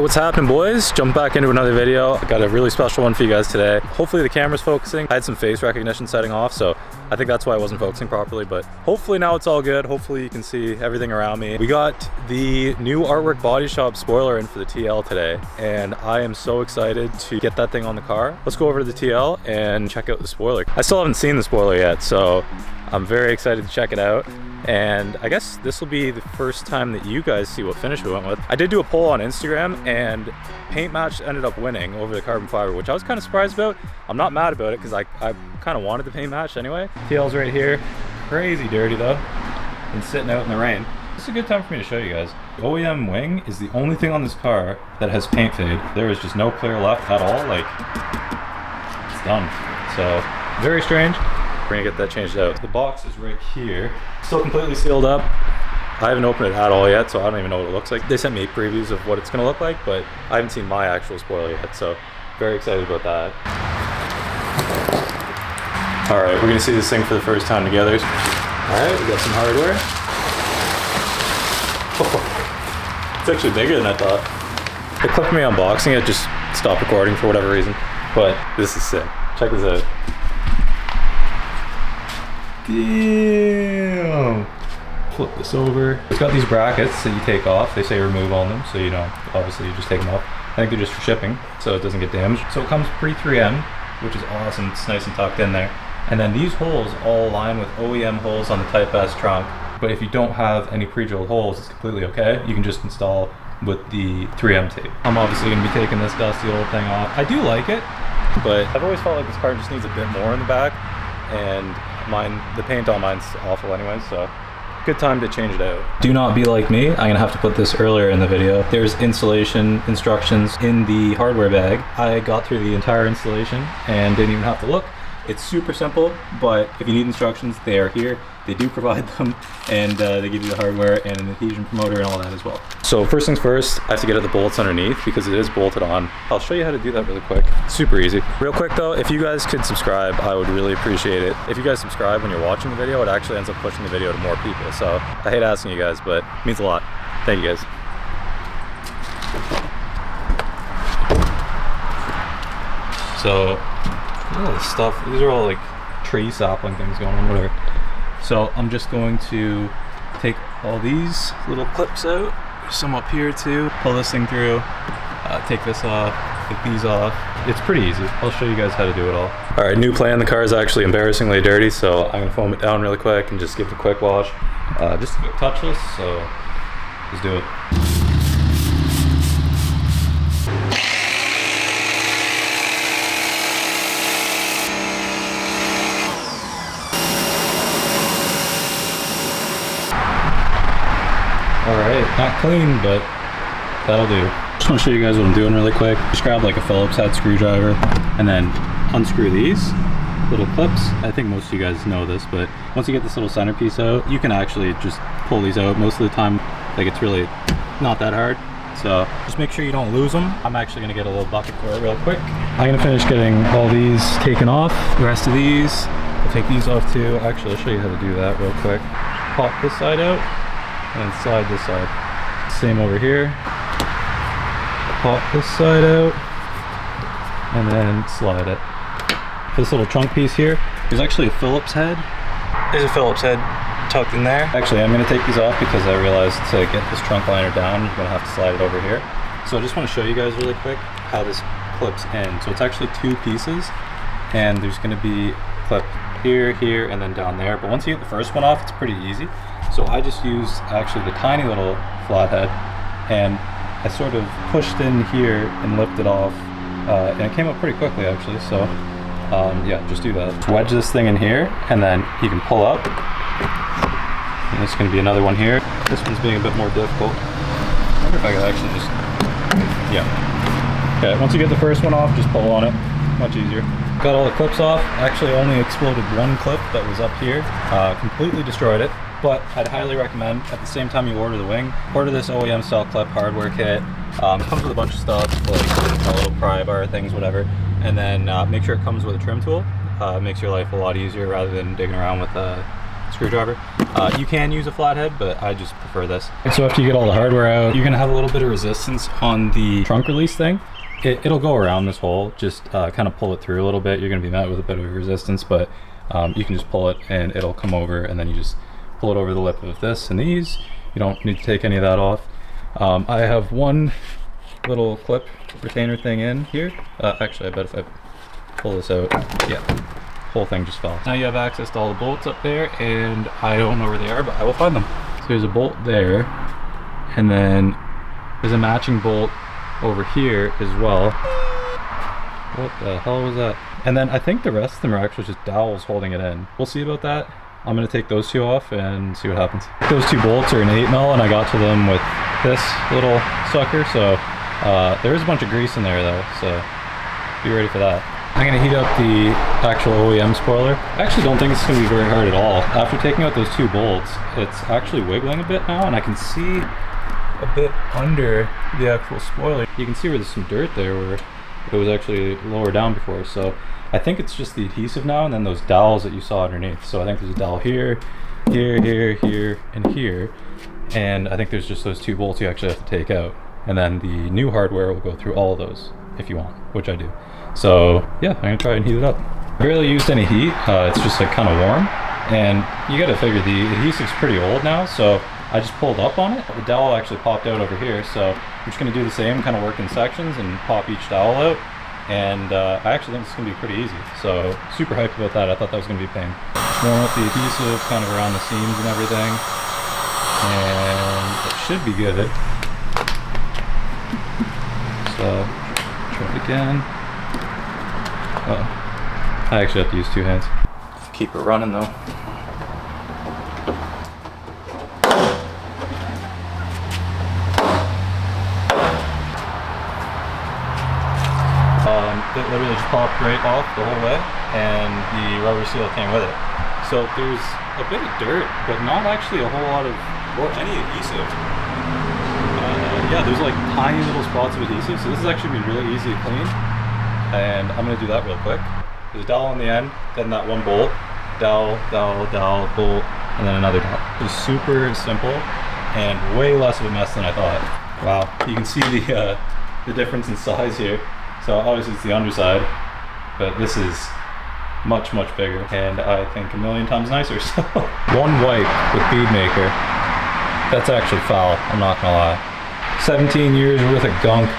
What's happening, boys? Jump back into another video. I got a really special one for you guys today. Hopefully the camera's focusing. I had some face recognition setting off, so I think that's why I wasn't focusing properly, but hopefully now it's all good. Hopefully you can see everything around me. We got the new Artwork Bodyshop spoiler in for the TL today, and I am so excited to get that thing on the car. Let's go over to the TL and check out the spoiler. I still haven't seen the spoiler yet, so I'm very excited to check it out. And I guess this will be the first time that you guys see what finish we went with. I did do a poll on Instagram, and Paint Match ended up winning over the carbon fiber, which I was kind of surprised about. I'm not mad about it because I kind of wanted the Paint Match anyway. TL's right here. Crazy dirty though, and sitting out in the rain. This is a good time for me to show you guys. The OEM wing is the only thing on this car that has paint fade. There is just no clear left at all. Like, it's done. So, very strange. We're gonna get that changed out. The box is right here. Still completely sealed up. I haven't opened it at all yet, so I don't even know what it looks like. They sent me previews of what it's gonna look like, but I haven't seen my actual spoiler yet, so very excited about that. All right, we're gonna see this thing for the first time together. All right, we got some hardware. Oh, it's actually bigger than I thought. It clipped me unboxing it, just stopped recording for whatever reason, but this is sick. Check this out. Damn! Flip this over. It's got these brackets that you take off. They say remove on them, so you know, obviously you just take them off. I think they're just for shipping, so it doesn't get damaged. So it comes pre-3M, which is awesome. It's nice and tucked in there. And then these holes all align with OEM holes on the Type S trunk. But if you don't have any pre-drilled holes, it's completely okay. You can just install with the 3M tape. I'm obviously gonna be taking this dusty old thing off. I do like it, but I've always felt like this car just needs a bit more in the back, and the paint on mine's awful anyway, so good time to change it out. Do not be like me. I'm gonna have to put this earlier in the video. There's installation instructions in the hardware bag. I got through the entire installation and didn't even have to look. It's super simple, but if you need instructions, they are here. They do provide them, and they give you the hardware and an adhesion promoter and all that as well. So first things first, I have to get at the bolts underneath because it is bolted on. I'll show you how to do that really quick. Super easy. Real quick though, if you guys could subscribe, I would really appreciate it. If you guys subscribe when you're watching the video, it actually ends up pushing the video to more people. So I hate asking you guys, but it means a lot. Thank you guys. So, all this stuff, these are all like tree sapling things going on, whatever. So I'm just going to take all these little clips out. There's some up here too. Pull this thing through, take this off, take these off. It's pretty easy. I'll show you guys how to do it all. All right, new plan. The car is actually embarrassingly dirty, so I'm gonna foam it down really quick and just give it a quick wash. Just a bit touchless, so let's do it. Alright, not clean, but that'll do. Just want to show you guys what I'm doing really quick. Just grab like a Phillips head screwdriver and then unscrew these little clips. I think most of you guys know this, but once you get this little centerpiece out, you can actually just pull these out. Most of the time, like, it's really not that hard. So just make sure you don't lose them. I'm actually gonna get a little bucket for it real quick. I'm gonna finish getting all these taken off. The rest of these, I'll take these off too. Actually, I'll show you how to do that real quick. Pop this side out and slide this side. Same over here. Pop this side out and then slide it. For this little trunk piece here, there's actually a Phillips head. There's a Phillips head tucked in there. Actually, I'm gonna take these off because I realized to get this trunk liner down, you're gonna have to slide it over here. So I just wanna show you guys really quick how this clips in. So it's actually two pieces, and there's gonna be a clip here, here, and then down there. But once you get the first one off, it's pretty easy. So I just used actually the tiny little flathead, and I sort of pushed in here and lifted off, and it came up pretty quickly actually. So yeah, just do that. Just wedge this thing in here, and then you can pull up. And there's going to be another one here. This one's being a bit more difficult. I wonder if I could actually just, yeah. Okay, once you get the first one off, just pull on it. Much easier. Got all the clips off. Actually only exploded one clip that was up here. Completely destroyed it. But I'd highly recommend, at the same time you order the wing, order this OEM style clip hardware kit. It comes with a bunch of stuff, like a little pry bar, things, whatever. And then make sure it comes with a trim tool. Makes your life a lot easier rather than digging around with screwdriver. You can use a flathead, but I just prefer this. So after you get all the hardware out, you're gonna have a little bit of resistance on the trunk release thing. It'll go around this hole, just kind of pull it through a little bit. You're gonna be met with a bit of resistance, but you can just pull it and it'll come over, and then you just pull it over the lip of this and these. You don't need to take any of that off. I have one little clip retainer thing in here. Actually, I bet if I pull this out, yeah, whole thing just fell. Now you have access to all the bolts up there, and I don't know where they are, but I will find them. So there's a bolt there, and then there's a matching bolt over here as well. What the hell was that? And then I think the rest of them are actually just dowels holding it in. We'll see about that. I'm gonna take those two off and see what happens. Those two bolts are an 8mm, and I got to them with this little sucker, so there is a bunch of grease in there though, so be ready for that. I'm gonna heat up the actual OEM spoiler. I actually don't think it's gonna be very hard at all. After taking out those two bolts, it's actually wiggling a bit now, and I can see a bit under the actual spoiler. You can see where there's some dirt there where it was actually lower down before, so I think it's just the adhesive now, and then those dowels that you saw underneath. So I think there's a dowel here, here, and here, and I think there's just those two bolts you actually have to take out, and then the new hardware will go through all of those if you want, which I do. So yeah, I'm gonna try and heat it up. I barely used any heat. It's just like kind of warm, and you gotta figure the adhesive's pretty old now, so I just pulled up on it. The dowel actually popped out over here, so I'm just gonna do the same, kind of work in sections and pop each dowel out. And I actually think it's gonna be pretty easy. So super hyped about that. I thought that was gonna be a pain. Just warm up the adhesive kind of around the seams and everything. And it should be good. So try it again. Oh, I actually have to use two hands. Keep it running though. It literally just popped right off the whole way, and the rubber seal came with it. So there's a bit of dirt, but not actually a whole lot of, or any adhesive. Yeah, there's like tiny little spots of adhesive, so this is actually gonna be really easy to clean. And I'm gonna do that real quick. There's a dowel on the end, then that one bolt, dowel, bolt, and then another dowel. It's super simple and way less of a mess than I thought. Wow, you can see the difference in size here. So obviously it's the underside, but this is much, much bigger, and I think a million times nicer. So one wipe with bead maker, that's actually foul, I'm not gonna lie. 17 years worth of gunk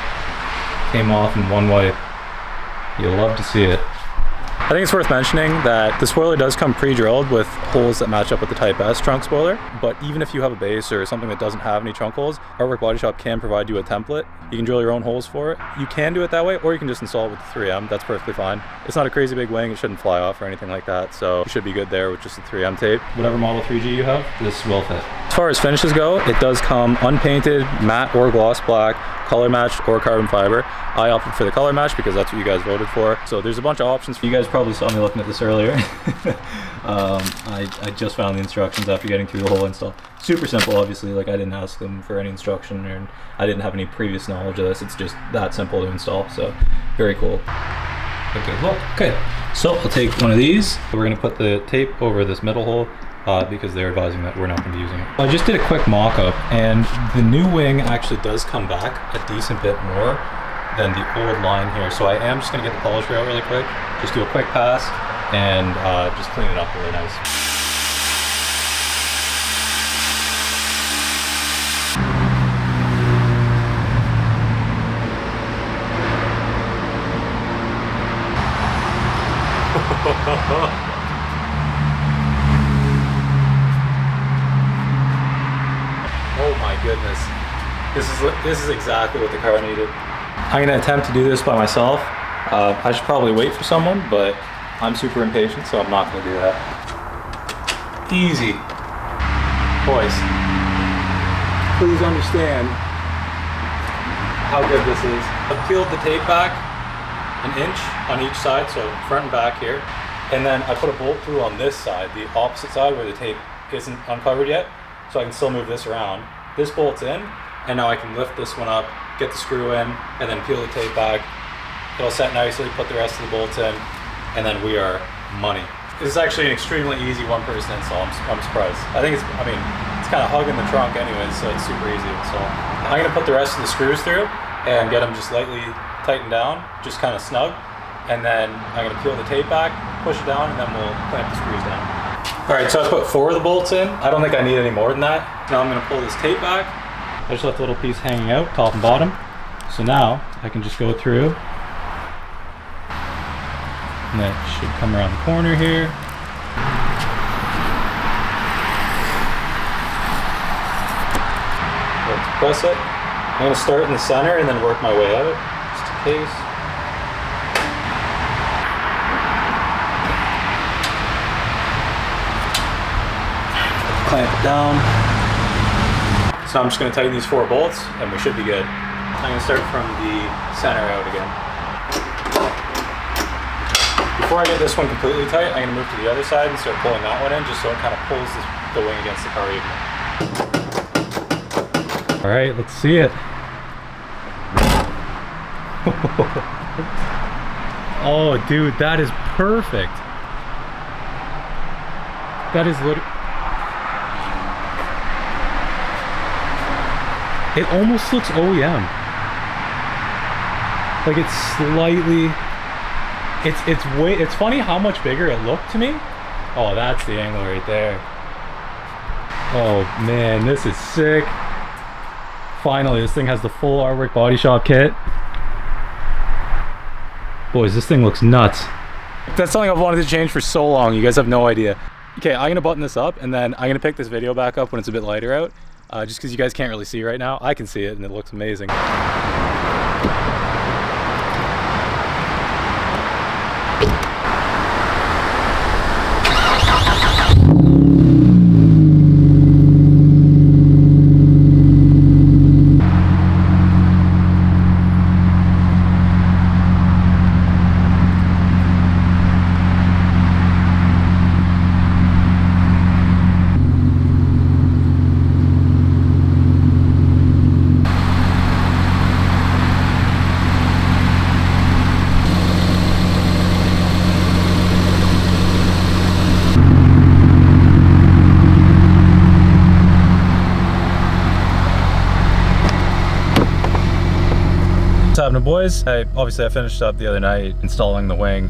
came off in one wipe. You'll love to see it. I think it's worth mentioning that the spoiler does come pre-drilled with holes that match up with the Type S trunk spoiler, but even if you have a base or something that doesn't have any trunk holes, Artwork Bodyshop can provide you a template. You can drill your own holes for it. You can do it that way, or you can just install it with the 3M. That's perfectly fine. It's not a crazy big wing, it shouldn't fly off or anything like that, so you should be good there with just the 3M tape. Whatever Model 3G you have, this will fit. As far as finishes go, it does come unpainted, matte or gloss black, color matched or carbon fiber. I opted for the color match because that's what you guys voted for. So there's a bunch of options. You guys probably saw me looking at this earlier. I just found the instructions after getting through the whole install. Super simple, obviously. Like, I didn't ask them for any instruction, and I didn't have any previous knowledge of this. It's just that simple to install, so very cool. A good look. Okay, so I'll take one of these. We're gonna put the tape over this middle hole because they're advising that we're not gonna be using it. I just did a quick mock-up, and the new wing actually does come back a decent bit more than the old line here. So I am just gonna get the polisher out really quick, just do a quick pass, and just clean it up really nice. Oh my goodness. This is exactly what the car needed. I'm gonna attempt to do this by myself. I should probably wait for someone, but I'm super impatient, so I'm not gonna do that. Easy. Boys, please understand how good this is. I peeled the tape back an inch on each side, so front and back here. And then I put a bolt through on this side, the opposite side where the tape isn't uncovered yet, so I can still move this around. This bolt's in, and now I can lift this one up, get the screw in, and then peel the tape back. It'll set nicely, put the rest of the bolts in, and then we are money. This is actually an extremely easy one-person install. I'm surprised. I think it's kind of hugging the trunk anyways, so it's super easy to install. I'm gonna put the rest of the screws through and get them just lightly tightened down, just kind of snug. And then I'm gonna peel the tape back, push it down, and then we'll clamp the screws down. All right, so I put 4 of the bolts in. I don't think I need any more than that. Now I'm gonna pull this tape back. I just left a little piece hanging out, top and bottom. So now I can just go through. And that should come around the corner here. Let's press it. I'm gonna start in the center and then work my way out, just in case. Clamp it down. So I'm just gonna tighten these 4 bolts and we should be good. I'm gonna start from the center out again. Before I get this one completely tight, I'm gonna move to the other side and start pulling that one in just so it kind of pulls the wing against the car even. All right, let's see it. Oh, dude, that is perfect. That is literally... It almost looks OEM. Like it's slightly... It's funny how much bigger it looked to me. Oh, that's the angle right there. Oh man, this is sick. Finally, this thing has the full Artwork Bodyshop kit. Boys, this thing looks nuts. That's something I've wanted to change for so long. You guys have no idea. Okay, I'm gonna button this up and then I'm gonna pick this video back up when it's a bit lighter out. Just because you guys can't really see right now. I can see it and it looks amazing. What's happening, boys? Obviously I finished up the other night installing the wing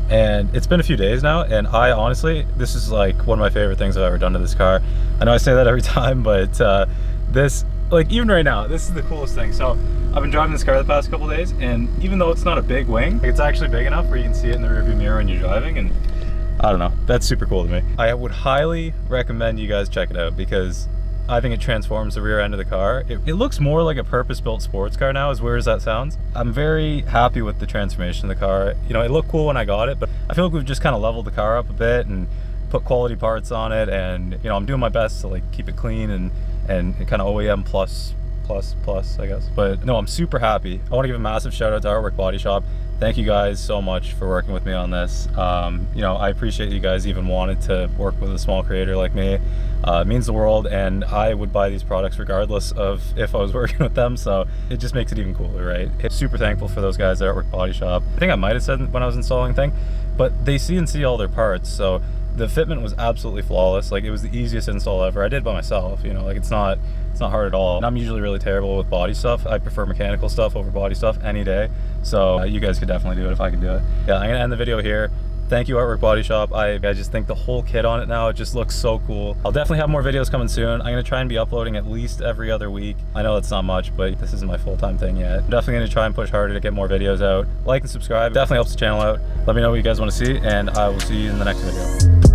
and it's been a few days now, and I honestly, this is like one of my favorite things I've ever done to this car. I know I say that every time, but this, like even right now, this is the coolest thing. So I've been driving this car the past couple days, and even though it's not a big wing, it's actually big enough where you can see it in the rearview mirror when you're driving, and I don't know, that's super cool to me. I would highly recommend you guys check it out because I think it transforms the rear end of the car. It looks more like a purpose-built sports car now, as weird as that sounds. I'm very happy with the transformation of the car. You know, it looked cool when I got it, but I feel like we've just kind of leveled the car up a bit and put quality parts on it, and you know, I'm doing my best to like keep it clean and kind of OEM plus, I guess. But no, I'm super happy. I want to give a massive shout out to Artwork Bodyshop. Thank you guys so much for working with me on this. You know, I appreciate you guys even wanted to work with a small creator like me. It means the world, and I would buy these products regardless of if I was working with them, so it just makes it even cooler, right? I'm super thankful for those guys at Artwork Bodyshop. I think I might have said when I was installing the thing, but they CNC all their parts, so the fitment was absolutely flawless. Like, it was the easiest install ever. I did it by myself, you know, like it's not hard at all. And I'm usually really terrible with body stuff. I prefer mechanical stuff over body stuff any day, so you guys could definitely do it if I can do it. Yeah, I'm gonna end the video here. Thank you, Artwork Bodyshop. I just think the whole kit on it now, it just looks so cool. I'll definitely have more videos coming soon. I'm gonna try and be uploading at least every other week. I know that's not much, but this isn't my full-time thing yet. I'm definitely gonna try and push harder to get more videos out. Like and subscribe, definitely helps the channel out. Let me know what you guys wanna see, and I will see you in the next video.